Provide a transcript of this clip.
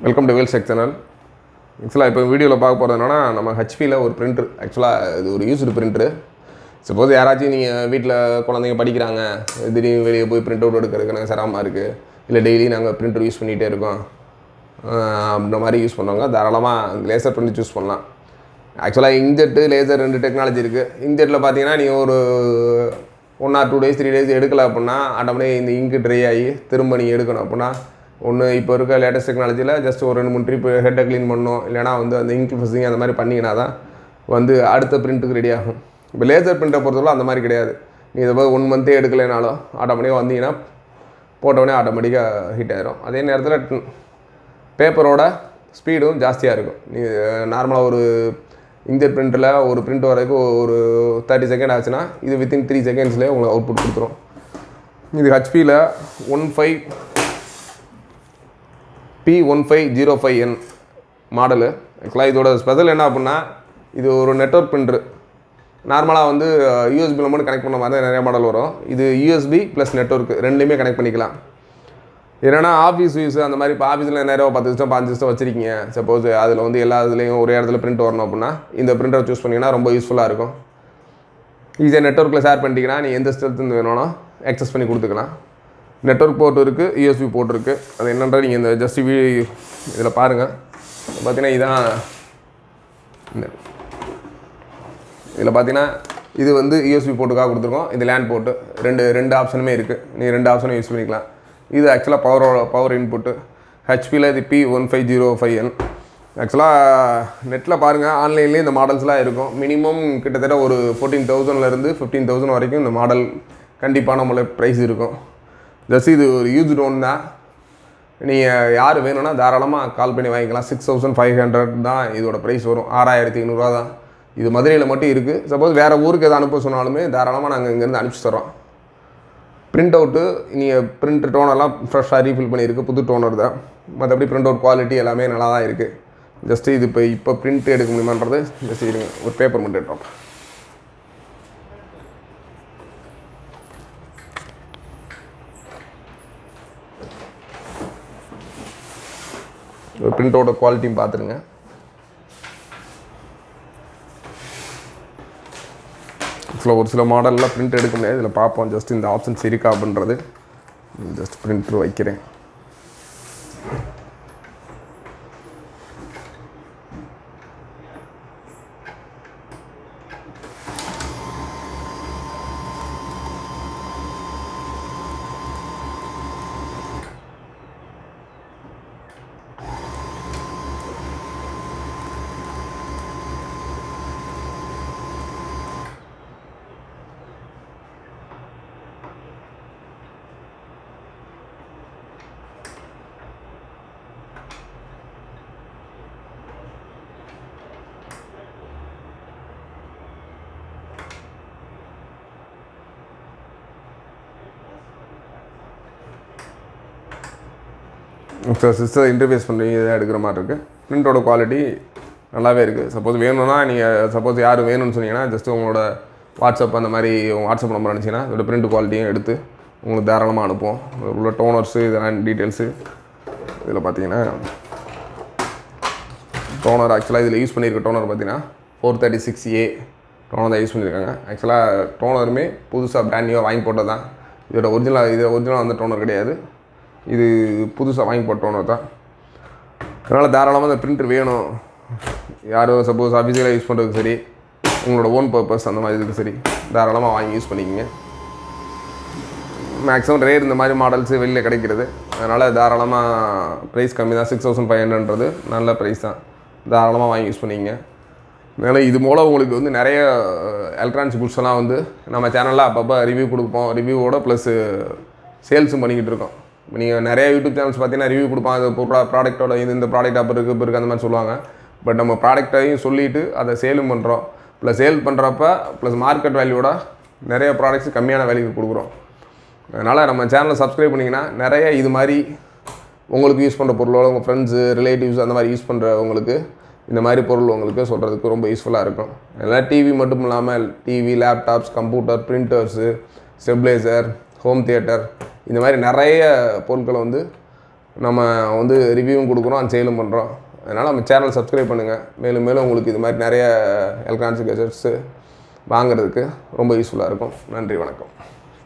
Welcome to வேல்செக் channel. ஆக்சுவலாக இப்போ வீடியோவில் பார்க்க போகிறது என்னன்னா, நம்ம ஹெச்பியில் ஒரு பிரிண்டர். ஆக்சுவலாக இது ஒரு யூஸ்டு பிரிண்டரு. சப்போஸ் யாராச்சும் நீங்கள் வீட்டில் குழந்தைங்க படிக்கிறாங்க, திடீர்னு வெளியே போய் பிரிண்ட் அவுட் எடுக்கிறதுக்கு எனக்கு சிரமமாக இருக்குது, இல்லை டெய்லி நாங்கள் பிரிண்டர் யூஸ் பண்ணிகிட்டே இருக்கோம் அப்படின்ற மாதிரி யூஸ் பண்ணுவாங்க, தாராளமாக லேசர் பிரிண்ட் யூஸ் பண்ணலாம். ஆக்சுவலாக இங்க்ஜெட்டு லேசர் 2 டெக்னாலஜி இருக்குது. இங்க்ஜெட்டில் பார்த்தீங்கன்னா நீங்கள் ஒரு 1 or 2 days 3 days எடுக்கலை அப்படின்னா ஆட்டோமேட்டிக் இந்த இங்கு ட்ரை ஆகி திரும்ப நீங்கள் எடுக்கணும் அப்படின்னா ஒன்று இப்போ இருக்க லேட்டஸ்ட் டெக்னாலஜியில் ஜஸ்ட் ஒரு 2-3 ட்ரிப் ஹெட்டை க்ளீன் பண்ணணும், இல்லைனா அந்த இங்க் ப்ரெஸ்ஸிங் அந்த மாதிரி பண்ணிங்கன்னா தான் அடுத்த பிரிண்ட்டுக்கு ரெடி ஆகும். இப்போ லேசர் பிரிண்ட்டை பொறுத்தவரை அந்த மாதிரி கிடையாது. நீங்கள் இதை 1 month எடுக்கலைனாலும் ஆட்டோமேட்டிக்காக வந்தீங்கன்னா போட்டோடனே ஆட்டோமேட்டிக்காக ஹீட் ஆகிடும். அதே நேரத்தில் பேப்பரோட ஸ்பீடும் ஜாஸ்தியாக இருக்கும். நீங்கள் நார்மலாக ஒரு இங்க்ஜெட் பிரிண்டரில் ஒரு பிரிண்ட் வரதுக்கு ஒரு 30 seconds ஆச்சுன்னா இது வித்தின் 3 seconds உங்களுக்கு அவுட்புட் கொடுத்துரும். இது ஹெச்பியில் 15P1505N மாடலு. ஆக்சுவலாக இதோட ஸ்பெஷல் என்ன அப்படின்னா, இது ஒரு நெட்வொர்க் பிரிண்டரு. நார்மலாக யூஎஸ்பியில் மட்டும் கனெக்ட் பண்ண மாதிரி தான் நிறைய மாடல் வரும். இது யூஎஸ்பி ப்ளஸ் நெட்வொர்க் ரெண்டுலேயுமே கனெக்ட் பண்ணிக்கலாம். ஏன்னா ஆஃபீஸ் யூஸ் அந்த மாதிரி இப்போ ஆஃபீஸில் நிறைய 10 system 5 system வச்சுருக்கீங்க, சப்போஸ் அதில் எல்லா இதுலேயும் ஒரே இடத்துல பிரிண்ட் வரணும் அப்படின்னா இந்த பிரிண்டரை சூஸ் பண்ணிங்கன்னா ரொம்ப யூஸ்ஃபுல்லாக இருக்கும். ஈஸியாக நெட்வொர்க்கில் ஷேர் பண்ணிட்டீங்கன்னா நீங்கள் எந்த ஸ்டெல்த்து வேணும்னா ஆக்சஸ் பண்ணி கொடுத்துக்கலாம். நெட்வொர்க் போர்ட் இருக்குது, யூஎஸ்பி போர்ட் இருக்குது. அது என்னென்ற நீங்கள் இந்த ஜஸ்ட் இதில் பாருங்கள். பார்த்தீங்கன்னா இதில் பார்த்தீங்கன்னா இது யூஎஸ்பி போர்ட்டுக்காக கொடுத்துருக்கோம். இது லேண்ட் போர்ட்டு ரெண்டு ஆப்ஷனுமே இருக்குது. நீங்கள் 2 ஆப்ஷனும் யூஸ் பண்ணிக்கலாம். இது ஆக்சுவலாக பவர் இன்புட்டு. ஹெச்பியில் இது P1505N. ஆக்சுவலாக நெட்டில் பாருங்கள், ஆன்லைன்லேயே இந்த மாடல்ஸ்லாம் இருக்கும். மினிமம் கிட்டத்தட்ட ஒரு 14,000 15,000 வரைக்கும் இந்த மாடல் கண்டிப்பாக நம்மளுக்கு ப்ரைஸ் இருக்கும். ஜஸ்ட் இது ஒரு யூஸ்டு ஒன் தான். நீங்கள் யார் வேணும்னா தாராளமாக கால் பண்ணி வாங்கிக்கலாம். 6,500 தான் இதோட ப்ரைஸ் வரும். 6,500 தான். இது மதுரையில் மட்டும் இருக்குது. சப்போஸ் வேறு ஊருக்கு எதாவது அனுப்ப சொன்னாலுமே தாராளமாக நாங்கள் இங்கேருந்து அனுப்பிச்சி தரோம். பிரிண்ட் அவுட்டு நீங்கள் பிரிண்ட் டோனர்லாம் ஃப்ரெஷ்ஷாக ரீஃபில் பண்ணியிருக்கு, புது டோனர் தான். மற்றபடி பிரிண்ட் அவுட் குவாலிட்டி எல்லாமே நல்லா தான் இருக்குது. ஜஸ்ட்டு இது இப்போ பிரிண்ட் எடுக்க முடியுமான்றது ஜஸ்ட் இருங்க, ஒரு பேப்பர் மட்டும் எடுத்தோம். ஒரு பிரிண்ட் அவுட் குவாலிட்டியும் பார்த்துருங்க. ஒரு சில மாடல்லாம் பிரிண்ட் எடுக்க முடியாது. இதில் பார்ப்போம் ஜஸ்ட் இந்த ஆப்ஷன்ஸ் இருக்கா அப்படின்றது. ஜஸ்ட் பிரிண்டர் வைக்கிறேன். சிஸ்டர் இன்டர்ஃபேஸ் பண்ணி இதாக எடுக்கிற மாதிரி இருக்குது. பிரிண்டோட குவாலிட்டி நல்லாவே இருக்குது. சப்போஸ் வேணும்னா நீங்கள் யார் வேணும்னு சொன்னீங்கன்னா ஜஸ்ட்டு உங்களோட வாட்ஸ்அப் அந்த மாதிரி வாட்ஸ்அப் நம்பர் அனுப்பிச்சிங்கன்னா இதோட பிரிண்ட் குவாலிட்டியும் எடுத்து உங்களுக்கு தாராளமாக அனுப்புவோம். உள்ள டோனர்ஸு இதெல்லாம் டீட்டெயில்ஸு இதில் பார்த்தீங்கன்னா டோனர் ஆக்சுவலாக இதில் யூஸ் பண்ணியிருக்க டோனர் பார்த்தீங்கன்னா 436A டோனர் தான் யூஸ் பண்ணியிருக்காங்க. ஆக்சுவலாக டோனருமே புதுசாக பிராண்ட் நியூவாக வாங்கி போட்டது தான். இதோட ஒரிஜினல் டோனர் கிடையாது. இது புதுசாக வாங்கி போட்டோன்னு தான். அதனால் தாராளமாக அந்த பிரிண்டர் வேணும், யாரும் சப்போஸ் ஆஃபீஸில் யூஸ் பண்ணுறதுக்கு சரி, உங்களோட ஓன் பர்பஸ் அந்த மாதிரி இதுக்கு சரி, தாராளமாக வாங்கி யூஸ் பண்ணிக்கோங்க. மேக்ஸிமம் ரேர் இந்த மாதிரி மாடல்ஸு வெளியில் கிடைக்கிறது. அதனால் தாராளமாக ப்ரைஸ் கம்மி தான். 6,500ன்றது நல்ல ப்ரைஸ் தான். தாராளமாக வாங்கி யூஸ் பண்ணிக்கங்க. அதனால் இது மூலம் உங்களுக்கு நிறைய எலக்ட்ரானிக்ஸ் குட்ஸ்லாம் நம்ம சேனலில் அப்பப்போ ரிவ்யூ கொடுப்போம். ரிவ்யூவோட ப்ளஸ் சேல்ஸும் பண்ணிக்கிட்டு இருக்கோம். இப்போ நீங்கள் நிறைய யூடியூப் சேனல்ஸ் பார்த்தீங்கன்னா ரிவ்யூ கொடுப்பாங்க. அது ப்ராடக்ட்டோட இந்த ப்ராடக்ட் அப்போ இருக்குது அந்த மாதிரி சொல்லுவாங்க. பட் நம்ம ப்ராடக்டையும் சொல்லிவிட்டு அதை சேலும் பண்ணுறோம். ப்ளஸ் சேல் பண்ணுறப்ப ப்ளஸ் மார்க்கெட் வேல்யூவோட நிறைய ப்ராடக்ட்ஸ் கம்மியான வேல்யூக்கு கொடுக்குறோம். அதனால் நம்ம சேனலை சப்ஸ்கிரைப் பண்ணிங்கன்னா நிறைய இது மாதிரி உங்களுக்கு யூஸ் பண்ணுற பொருளோட உங்கள் ஃப்ரெண்ட்ஸு ரிலேட்டிவ்ஸ் அந்த மாதிரி யூஸ் பண்ணுறவங்களுக்கு இந்த மாதிரி பொருள் உங்களுக்கு சொல்கிறதுக்கு ரொம்ப யூஸ்ஃபுல்லாக இருக்கும். அதனால் டிவி மட்டும் இல்லாமல் TV, laptops, computer, printers, stabiliser, home theatre இந்த மாதிரி நிறைய பொருட்களை நம்ம வந்து ரிவ்யூவும் கொடுக்குறோம், அந்த சேலும் பண்ணுறோம். அதனால் நம்ம சேனல் சப்ஸ்கிரைப் பண்ணுங்கள். மேலும் மேலும் உங்களுக்கு இது மாதிரி நிறைய எலக்ட்ரானிக்ஸ் கெஜெட்ஸு வாங்குறதுக்கு ரொம்ப யூஸ்ஃபுல்லாக இருக்கும். நன்றி, வணக்கம்.